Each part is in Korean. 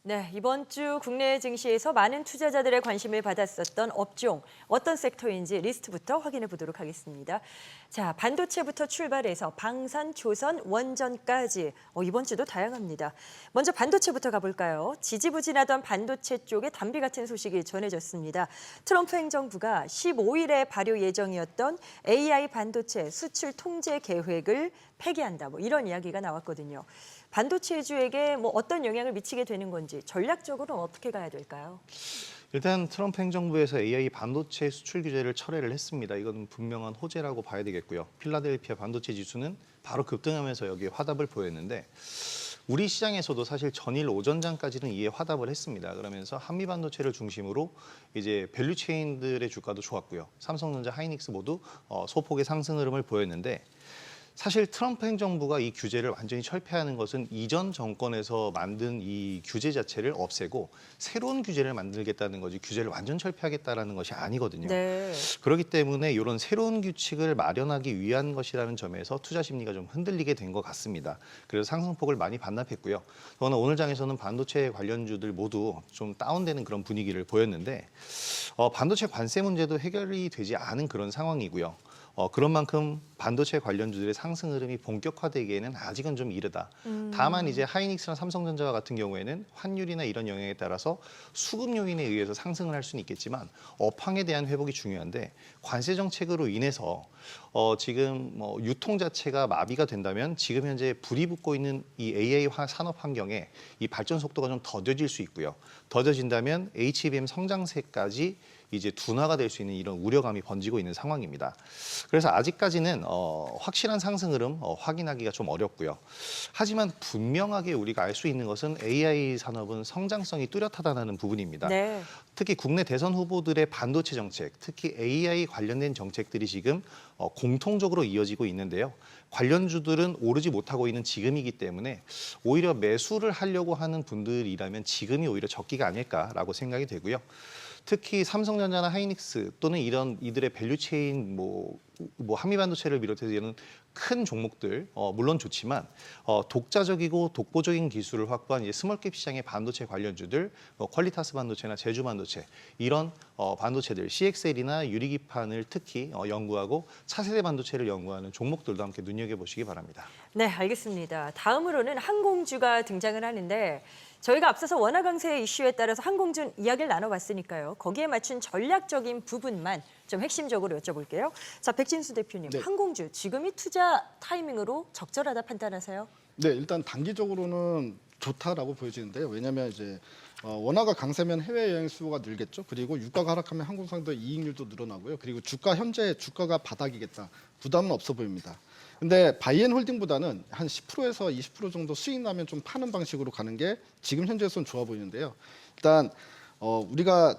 네, 이번 주 국내 증시에서 많은 투자자들의 관심을 받았었던 업종, 어떤 섹터인지 리스트부터 확인해 보도록 하겠습니다. 자, 반도체부터 출발해서 방산, 조선, 원전까지 이번 주도 다양합니다. 먼저 반도체부터 가볼까요? 지지부진하던 반도체 쪽에 담비 같은 소식이 전해졌습니다. 트럼프 행정부가 15일에 발효 예정이었던 AI 반도체 수출 통제 계획을 폐기한다. 이런 이야기가 나왔거든요. 반도체주에게 어떤 영향을 미치게 되는 건지 전략적으로는 어떻게 가야 될까요? 일단 트럼프 행정부에서 AI 반도체 수출 규제를 철회를 했습니다. 이건 분명한 호재라고 봐야 되겠고요. 필라델피아 반도체 지수는 바로 급등하면서 여기에 화답을 보였는데 우리 시장에서도 사실 전일 오전장까지는 이에 화답을 했습니다. 그러면서 한미 반도체를 중심으로 이제 밸류 체인들의 주가도 좋았고요. 삼성전자, 하이닉스 모두 소폭의 상승 흐름을 보였는데 사실 트럼프 행정부가 이 규제를 완전히 철폐하는 것은 이전 정권에서 만든 이 규제 자체를 없애고 새로운 규제를 만들겠다는 거지 규제를 완전 철폐하겠다는 것이 아니거든요. 네. 그렇기 때문에 이런 새로운 규칙을 마련하기 위한 것이라는 점에서 투자 심리가 좀 흔들리게 된 것 같습니다. 그래서 상승폭을 많이 반납했고요. 더구나 오늘 장에서는 반도체 관련주들 모두 좀 다운되는 그런 분위기를 보였는데 반도체 관세 문제도 해결이 되지 않은 그런 상황이고요. 그런 만큼 반도체 관련주들의 상승 흐름이 본격화되기에는 아직은 좀 이르다. 다만 이제 하이닉스나 삼성전자 같은 경우에는 환율이나 이런 영향에 따라서 수급 요인에 의해서 상승을 할 수는 있겠지만 업황에 대한 회복이 중요한데 관세 정책으로 인해서 지금 유통 자체가 마비가 된다면 지금 현재 불이 붙고 있는 이 AI 산업 환경에 이 발전 속도가 좀 더뎌질 수 있고요. 더뎌진다면 HBM 성장세까지 이제 둔화가 될 수 있는 이런 우려감이 번지고 있는 상황입니다. 그래서 아직까지는 확실한 상승 흐름 확인하기가 좀 어렵고요. 하지만 분명하게 우리가 알 수 있는 것은 AI 산업은 성장성이 뚜렷하다는 부분입니다. 네. 특히 국내 대선 후보들의 반도체 정책, 특히 AI 관련된 정책들이 지금 공통적으로 이어지고 있는데요. 관련주들은 오르지 못하고 있는 지금이기 때문에 오히려 매수를 하려고 하는 분들이라면 지금이 오히려 적기가 아닐까라고 생각이 되고요. 특히 삼성전자나 하이닉스 또는 이들의 밸류체인 한미 반도체를 비롯해서 이런 큰 종목들 물론 좋지만 독자적이고 독보적인 기술을 확보한 이제 스몰캡 시장의 반도체 관련주들, 퀄리타스 반도체나 제주 반도체 이런 반도체들 CXL이나 유리기판을 특히 연구하고 차세대 반도체를 연구하는 종목들도 함께 눈여겨보시기 바랍니다. 네, 알겠습니다. 다음으로는 항공주가 등장을 하는데 저희가 앞서서 원화 강세 이슈에 따라서 항공주 이야기를 나눠봤으니까요. 거기에 맞춘 전략적인 부분만 좀 핵심적으로 여쭤볼게요. 자, 백진수 대표님, 네. 항공주 지금이 투자 타이밍으로 적절하다 판단하세요? 네, 일단 단기적으로는 좋다라고 보여지는데요. 왜냐하면 이제 원화가 강세면 해외 여행 수요가 늘겠죠. 그리고 유가가 하락하면 항공사도 이익률도 늘어나고요. 그리고 현재 주가가 바닥이겠다. 부담은 없어 보입니다. 근데 바이앤홀딩보다는 한 10%에서 20% 정도 수익 나면 좀 파는 방식으로 가는 게 지금 현재에서는 좋아 보이는데요. 일단 우리가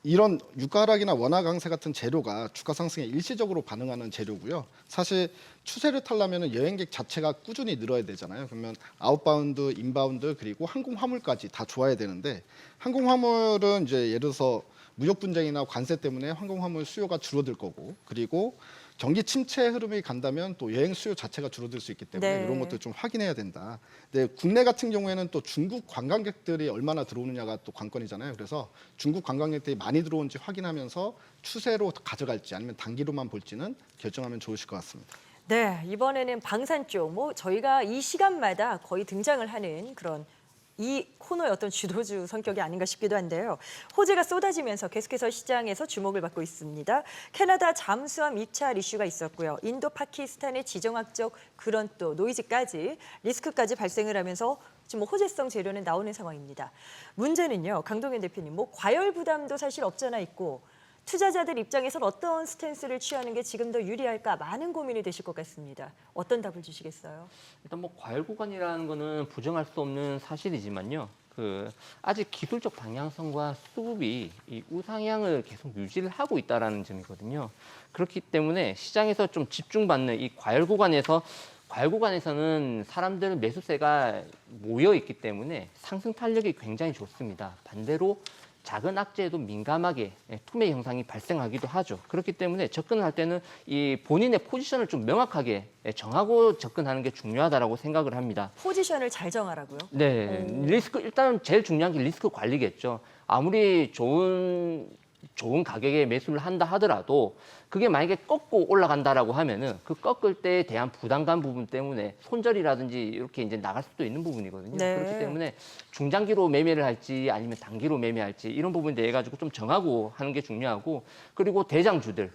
이런 유가 하락이나 원화 강세 같은 재료가 주가 상승에 일시적으로 반응하는 재료고요. 사실 추세를 타려면 여행객 자체가 꾸준히 늘어야 되잖아요. 그러면 아웃바운드, 인바운드 그리고 항공 화물까지 다 좋아야 되는데 항공 화물은 이제 예를 들어서 무역 분쟁이나 관세 때문에 항공 화물 수요가 줄어들 거고 그리고 경기 침체 흐름이 간다면 또 여행 수요 자체가 줄어들 수 있기 때문에 네. 이런 것들 좀 확인해야 된다. 근데 국내 같은 경우에는 또 중국 관광객들이 얼마나 들어오느냐가 또 관건이잖아요. 그래서 중국 관광객들이 많이 들어온지 확인하면서 추세로 가져갈지 아니면 단기로만 볼지는 결정하면 좋으실 것 같습니다. 네, 이번에는 방산 쪽, 저희가 이 시간마다 거의 등장을 하는 그런 이 코너의 어떤 주도주 성격이 아닌가 싶기도 한데요. 호재가 쏟아지면서 계속해서 시장에서 주목을 받고 있습니다. 캐나다 잠수함 입찰 이슈가 있었고요. 인도, 파키스탄의 지정학적 그런 또 노이즈까지 리스크까지 발생을 하면서 지금 호재성 재료는 나오는 상황입니다. 문제는요, 강동현 대표님, 과열 부담도 사실 없잖아 있고 투자자들 입장에선 어떤 스탠스를 취하는 게 지금 더 유리할까 많은 고민이 되실 것 같습니다. 어떤 답을 주시겠어요? 일단 과열 구간이라는 거는 부정할 수 없는 사실이지만요. 아직 기술적 방향성과 수급이 이 우상향을 계속 유지를 하고 있다라는 점이거든요. 그렇기 때문에 시장에서 좀 집중받는 이 과열 구간에서는 사람들 매수세가 모여 있기 때문에 상승 탄력이 굉장히 좋습니다. 반대로 작은 악재에도 민감하게 투매 현상이 발생하기도 하죠. 그렇기 때문에 접근을 할 때는 이 본인의 포지션을 좀 명확하게 정하고 접근하는 게 중요하다라고 생각을 합니다. 포지션을 잘 정하라고요? 네, 리스크 일단 제일 중요한 게 리스크 관리겠죠. 아무리 좋은 가격에 매수를 한다 하더라도 그게 만약에 꺾고 올라간다라고 하면은 그 꺾을 때에 대한 부담감 부분 때문에 손절이라든지 이렇게 이제 나갈 수도 있는 부분이거든요. 네. 그렇기 때문에 중장기로 매매를 할지 아니면 단기로 매매할지 이런 부분에 대해 가지고 좀 정하고 하는 게 중요하고 그리고 대장주들,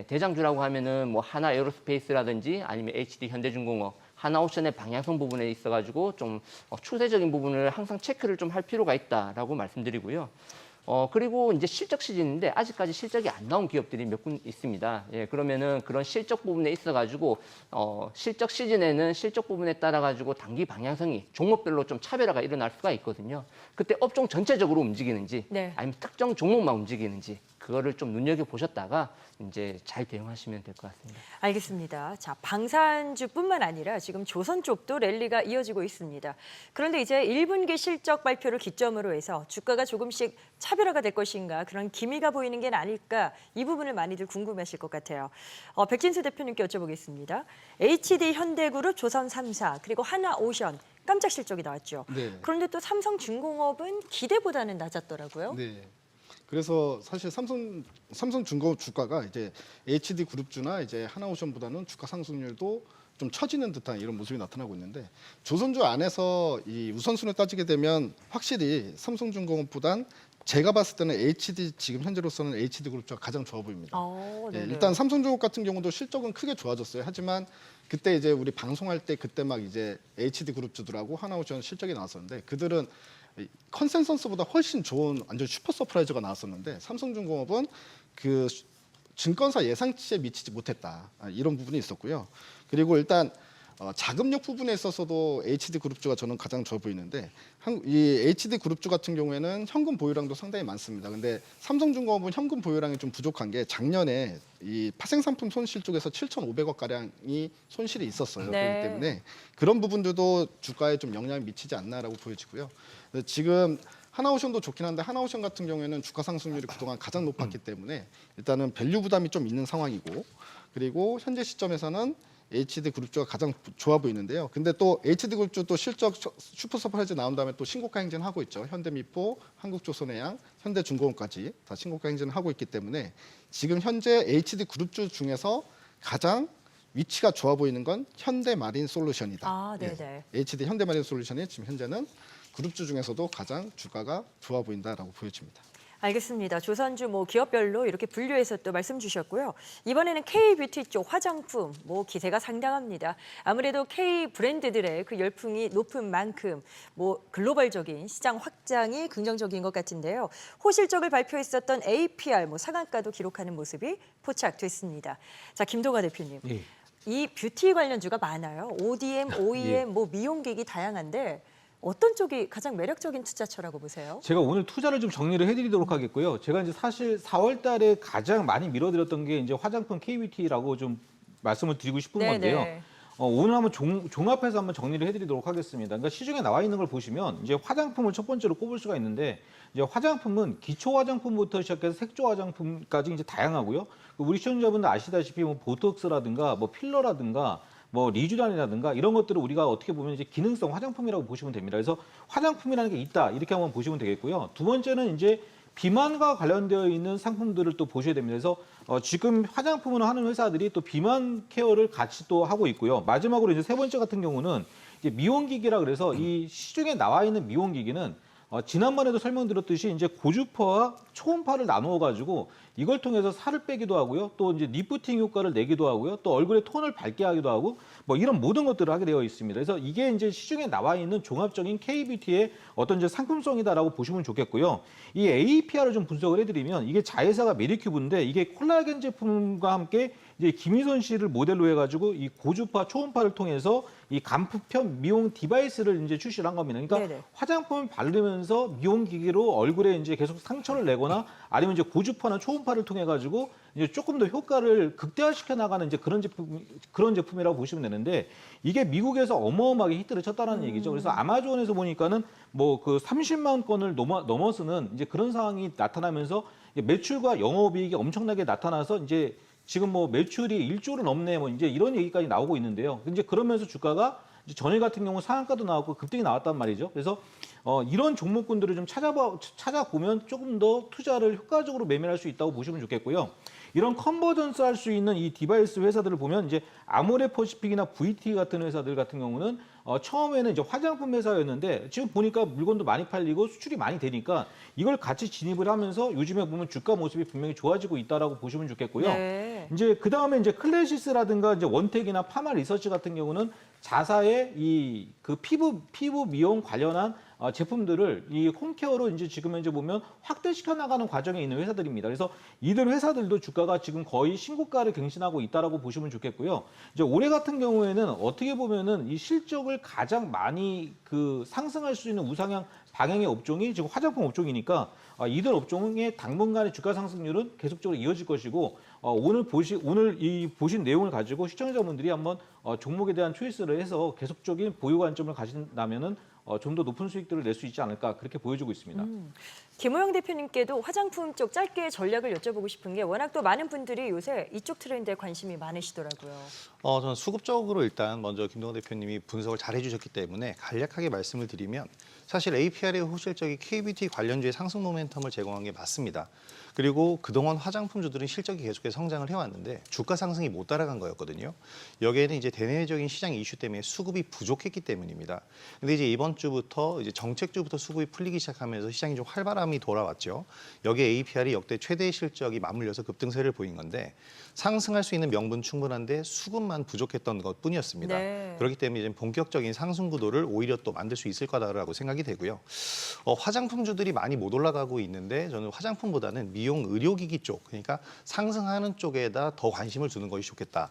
대장주라고 하면은 뭐 하나 에어로스페이스라든지 아니면 HD 현대중공업 하나오션의 방향성 부분에 있어가지고 좀 추세적인 부분을 항상 체크를 좀 할 필요가 있다라고 말씀드리고요. 그리고 이제 실적 시즌인데 아직까지 실적이 안 나온 기업들이 몇 군 있습니다. 그러면은 그런 실적 부분에 있어가지고 실적 시즌에는 실적 부분에 따라가지고 단기 방향성이 종목별로 좀 차별화가 일어날 수가 있거든요. 그때 업종 전체적으로 움직이는지 네. 아니면 특정 종목만 움직이는지 그거를 좀 눈여겨 보셨다가 이제 잘 대응하시면 될 것 같습니다. 알겠습니다. 자, 방산주뿐만 아니라 지금 조선 쪽도 랠리가 이어지고 있습니다. 그런데 이제 1분기 실적 발표를 기점으로 해서 주가가 조금씩 차별화가 될 것인가 그런 기미가 보이는 게 아닐까 이 부분을 많이들 궁금해하실 것 같아요. 백진수 대표님께 여쭤보겠습니다. HD 현대그룹, 조선 3사 그리고 하나오션 깜짝 실적이 나왔죠. 네. 그런데 또 삼성중공업은 기대보다는 낮았더라고요. 네. 그래서 사실 삼성중공업 주가가 이제 HD 그룹주나 이제 하나오션보다는 주가 상승률도 좀 처지는 듯한 이런 모습이 나타나고 있는데 조선주 안에서 이 우선순위를 따지게 되면 확실히 삼성중공업보단 제가 봤을 때는 HD 지금 현재로서는 HD 그룹주가 가장 좋아 보입니다. 네네. 일단 삼성중공업 같은 경우도 실적은 크게 좋아졌어요. 하지만 그때 이제 우리 방송할 때 그때 막 이제 HD 그룹주들하고 하나오션 실적이 나왔었는데 그들은 컨센서스보다 훨씬 좋은 완전 슈퍼 서프라이즈가 나왔었는데 삼성중공업은 그 증권사 예상치에 미치지 못했다 이런 부분이 있었고요. 그리고 일단 자금력 부분에 있어서도 HD 그룹주가 저는 가장 좋아 보이는데 이 HD 그룹주 같은 경우에는 현금 보유량도 상당히 많습니다. 근데 삼성중공업은 현금 보유량이 좀 부족한 게 작년에 이 파생상품 손실 쪽에서 7,500억 가량이 손실이 있었어요. 네. 그렇기 때문에 그런 부분들도 주가에 좀 영향을 미치지 않나라고 보여지고요. 지금 하나오션도 좋긴 한데 하나오션 같은 경우에는 주가 상승률이 그동안 가장 높았기 때문에 일단은 밸류 부담이 좀 있는 상황이고 그리고 현재 시점에서는 HD 그룹주가 가장 좋아 보이는데요. 근데 또 HD 그룹주 또 실적 슈퍼 서프라이즈 나온 다음에 또 신고가 행진하고 있죠. 현대미포, 한국조선해양, 현대중공업까지 다 신고가 행진을 하고 있기 때문에 지금 현재 HD 그룹주 중에서 가장 위치가 좋아 보이는 건 현대마린솔루션이다. 네네. HD 현대마린솔루션이 지금 현재는 그룹주 중에서도 가장 주가가 좋아 보인다라고 보여집니다. 알겠습니다. 조선주 기업별로 이렇게 분류해서 또 말씀 주셨고요. 이번에는 K-뷰티 쪽 화장품 기세가 상당합니다. 아무래도 K 브랜드들의 그 열풍이 높은 만큼 글로벌적인 시장 확장이 긍정적인 것 같은데요. 호실적을 발표했었던 APR 상한가도 기록하는 모습이 포착됐습니다. 자, 김동아 대표님. 예. 이 뷰티 관련주가 많아요. ODM, OEM, 미용기기 다양한데 어떤 쪽이 가장 매력적인 투자처라고 보세요? 제가 오늘 투자를 좀 정리를 해드리도록 하겠고요. 제가 이제 사실 4월 달에 가장 많이 밀어드렸던 게 이제 화장품 KBT라고 좀 말씀을 드리고 싶은 건데요. 오늘 한번 종합해서 한번 정리를 해드리도록 하겠습니다. 그러니까 시중에 나와 있는 걸 보시면 이제 화장품을 첫 번째로 꼽을 수가 있는데 이제 화장품은 기초 화장품부터 시작해서 색조 화장품까지 이제 다양하고요. 우리 시청자분들 아시다시피 보톡스라든가 필러라든가 리쥬란이라든가 이런 것들을 우리가 어떻게 보면 이제 기능성 화장품이라고 보시면 됩니다. 그래서 화장품이라는 게 있다 이렇게 한번 보시면 되겠고요. 두 번째는 이제 비만과 관련되어 있는 상품들을 또 보셔야 됩니다. 그래서 지금 화장품을 하는 회사들이 또 비만 케어를 같이 또 하고 있고요. 마지막으로 이제 세 번째 같은 경우는 이제 미용기기라 그래서 이 시중에 나와 있는 미용기기는 지난번에도 설명드렸듯이 이제 고주파와 초음파를 나누어 가지고 이걸 통해서 살을 빼기도 하고요. 또 이제 리프팅 효과를 내기도 하고요. 또 얼굴의 톤을 밝게 하기도 하고 이런 모든 것들을 하게 되어 있습니다. 그래서 이게 이제 시중에 나와 있는 종합적인 K-뷰티의 어떤 이제 상품성이다라고 보시면 좋겠고요. 이 APR을 좀 분석을 해드리면 이게 자회사가 메디큐브인데 이게 콜라겐 제품과 함께 이제 김희선 씨를 모델로 해가지고 이 고주파, 초음파를 통해서 이 간편 미용 디바이스를 이제 출시를 한 겁니다. 그러니까 네네. 화장품을 바르면서 미용 기기로 얼굴에 이제 계속 상처를 내거나 아니면 이제 고주파나 초음파를 통해 가지고 이제 조금 더 효과를 극대화시켜 나가는 이제 그런 제품이라고 보시면 되는데 이게 미국에서 어마어마하게 히트를 쳤다는 얘기죠. 그래서 아마존에서 보니까는 뭐 그 30만 건을 넘어서는 이제 그런 상황이 나타나면서 매출과 영업이익이 엄청나게 나타나서 이제 지금 뭐 매출이 1조를 넘네 뭐 이제 이런 얘기까지 나오고 있는데요. 이제 그러면서 주가가 이제 전일 같은 경우 상한가도 나왔고 급등이 나왔단 말이죠. 그래서 이런 종목군들을 좀 찾아보면 조금 더 투자를 효과적으로 매매할 수 있다고 보시면 좋겠고요. 이런 컨버전스 할 수 있는 이 디바이스 회사들을 보면 이제 아모레퍼시픽이나 VT 같은 회사들 같은 경우는 처음에는 이제 화장품 회사였는데 지금 보니까 물건도 많이 팔리고 수출이 많이 되니까 이걸 같이 진입을 하면서 요즘에 보면 주가 모습이 분명히 좋아지고 있다라고 보시면 좋겠고요. 네. 이제 그 다음에 이제 클래시스라든가 이제 원텍이나 파마 리서치 같은 경우는 자사의 이 그 피부 미용 관련한 제품들을 이 홈케어로 이제 지금 현재 보면 확대시켜 나가는 과정에 있는 회사들입니다. 그래서 이들 회사들도 주가가 지금 거의 신고가를 갱신하고 있다라고 보시면 좋겠고요. 이제 올해 같은 경우에는 어떻게 보면은 이 실적을 가장 많이 그 상승할 수 있는 우상향 방향의 업종이 지금 화장품 업종이니까 이들 업종의 당분간의 주가 상승률은 계속적으로 이어질 것이고 오늘 보신 내용을 가지고 시청자분들이 한번 종목에 대한 초이스를 해서 계속적인 보유 관점을 가진다면은 좀 더 높은 수익들을 낼 수 있지 않을까 그렇게 보여지고 있습니다. 김호영 대표님께도 화장품 쪽 짧게 전략을 여쭤보고 싶은 게 워낙 또 많은 분들이 요새 이쪽 트렌드에 관심이 많으시더라고요. 저는 수급적으로 일단 먼저 김동원 대표님이 분석을 잘 해주셨기 때문에 간략하게 말씀을 드리면 사실 APR의 호실적이 KBT 관련주의 상승 모멘텀을 제공한 게 맞습니다. 그리고 그동안 화장품주들은 실적이 계속해서 성장을 해왔는데 주가 상승이 못 따라간 거였거든요. 여기에는 이제 대내적인 시장 이슈 때문에 수급이 부족했기 때문입니다. 근데 이제 이번 주부터 이제 정책주부터 수급이 풀리기 시작하면서 시장이 좀 활발함이 돌아왔죠. 여기에 APR이 역대 최대 실적이 맞물려서 급등세를 보인 건데 상승할 수 있는 명분 충분한데 수급만 부족했던 것뿐이었습니다. 네. 그렇기 때문에 이제 본격적인 상승 구도를 오히려 또 만들 수 있을 거다라고 생각이 되고요. 화장품주들이 많이 못 올라가고 있는데 저는 화장품보다는 미용 의료기기 쪽, 그러니까 상승하는 쪽에다 더 관심을 두는 것이 좋겠다.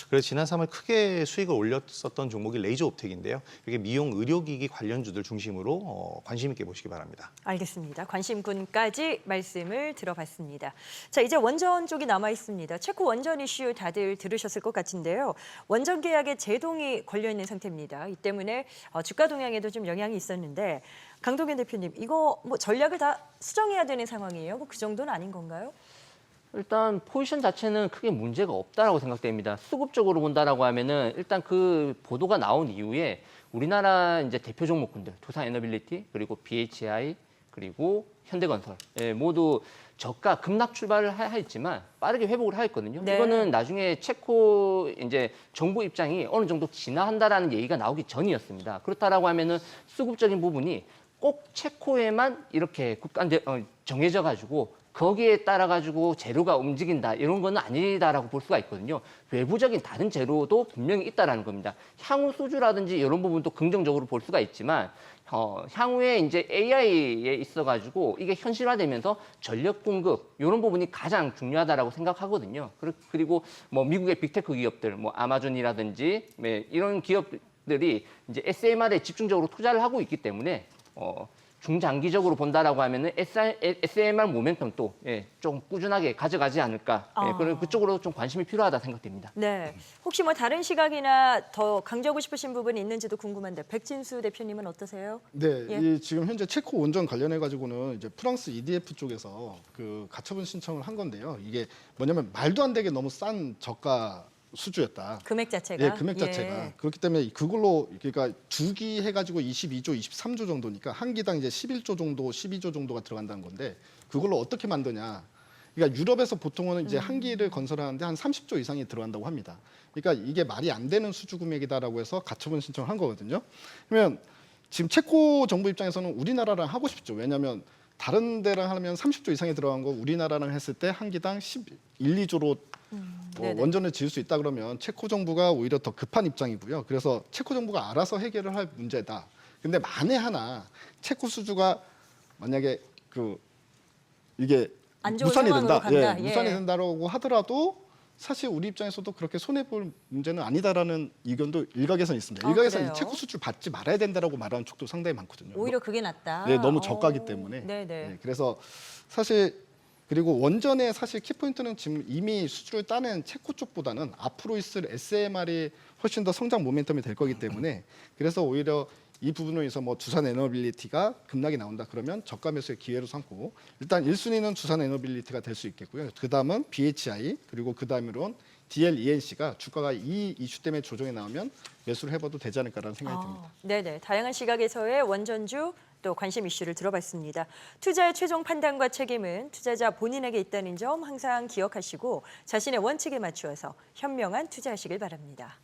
그래서 지난 3월 크게 수익을 올렸었던 종목이 레이저옵텍인데요. 이게 미용 의료기기 관련주들 중심으로 관심 있게 보시기 바랍니다. 알겠습니다. 관심군까지 말씀을 들어봤습니다. 자, 이제 원전 쪽이 남아 있습니다. 체코 원전 이슈 다들 들으셨을 것 같은데요. 원전 계약에 제동이 걸려 있는 상태입니다. 이 때문에 주가 동향에도 좀 영향이 있었는데 강동현 대표님, 이거 뭐 전략을 다 수정해야 되는 상황이에요? 뭐 그 정도는 아닌 건가요? 일단 포지션 자체는 크게 문제가 없다라고 생각됩니다. 수급적으로 본다라고 하면은 일단 그 보도가 나온 이후에 우리나라 이제 대표 종목군들 두산에너빌리티 그리고 BHI 그리고 현대건설 모두 저가 급락 출발을 했지만 빠르게 회복을 하였거든요. 네. 이거는 나중에 체코 이제 정부 입장이 어느 정도 진화한다라는 얘기가 나오기 전이었습니다. 그렇다라고 하면은 수급적인 부분이 꼭 체코에만 이렇게 정해져 가지고 거기에 따라 가지고 재료가 움직인다 이런 건 아니다라고 볼 수가 있거든요. 외부적인 다른 재료도 분명히 있다라는 겁니다. 향후 수주라든지 이런 부분도 긍정적으로 볼 수가 있지만 향후에 이제 AI에 있어 가지고 이게 현실화되면서 전력 공급 이런 부분이 가장 중요하다라고 생각하거든요. 그리고 뭐 미국의 빅테크 기업들, 뭐 아마존이라든지 이런 기업들이 이제 SMR에 집중적으로 투자를 하고 있기 때문에 중장기적으로 본다라고 하면은 SMR 모멘텀도 좀 꾸준하게 가져가지 않을까. 그런 그쪽으로 좀 관심이 필요하다 생각됩니다. 네. 혹시 뭐 다른 시각이나 더 강조하고 싶으신 부분이 있는지도 궁금한데 백진수 대표님은 어떠세요? 네, 예. 이 지금 현재 체코 원전 관련해 가지고는 이제 프랑스 EDF 쪽에서 그 가처분 신청을 한 건데요. 이게 뭐냐면 말도 안 되게 너무 싼 저가 수주였다. 금액 자체가. 예, 금액 자체가 그렇기 때문에 그걸로 그러니까 두 기 해가지고 22조, 23조 정도니까 한 기당 이제 11조 정도, 12조 정도가 들어간다는 건데 그걸로 어떻게 만드냐? 그러니까 유럽에서 보통은 이제 한 기를 건설하는데 한 30조 이상이 들어간다고 합니다. 그러니까 이게 말이 안 되는 수주 금액이다라고 해서 가처분 신청을 한 거거든요. 그러면 지금 체코 정부 입장에서는 우리나라랑 하고 싶죠. 왜냐하면 다른 데랑 하면 30조 이상이 들어간 거 우리나라랑 했을 때 한 기당 1, 2조로 원전을 지을 수 있다 그러면 체코 정부가 오히려 더 급한 입장이고요. 그래서 체코 정부가 알아서 해결을 할 문제다. 근데 만에 하나 체코 수주가 만약에 이게 안 좋은 무산이 상황으로 된다, 간다. 예. 무산이 된다라고 하더라도 사실 우리 입장에서도 그렇게 손해 볼 문제는 아니다라는 의견도 일각에서는 있습니다. 아, 일각에서는 그래요? 이 채권 수출 받지 말아야 된다라고 말하는 쪽도 상당히 많거든요. 오히려 그게 낫다. 네, 너무 저가기 때문에. 네네. 네, 그래서 사실 그리고 원전의 사실 키포인트는 지금 이미 수주를 따낸 체코 쪽보다는 앞으로 있을 SMR이 훨씬 더 성장 모멘텀이 될 거기 때문에 그래서 오히려 이 부분을 위해서 뭐 두산 에너빌리티가 급락이 나온다 그러면 저가 매수의 기회로 삼고 일단 1순위는 두산 에너빌리티가 될 수 있겠고요. 그다음은 BHI 그리고 그다음으로는 DLENC가 주가가 이 이슈 때문에 조정이 나오면 매수를 해봐도 되지 않을까라는 생각이 듭니다. 네네. 다양한 시각에서의 원전주 또 관심 이슈를 들어봤습니다. 투자의 최종 판단과 책임은 투자자 본인에게 있다는 점 항상 기억하시고 자신의 원칙에 맞추어서 현명한 투자하시길 바랍니다.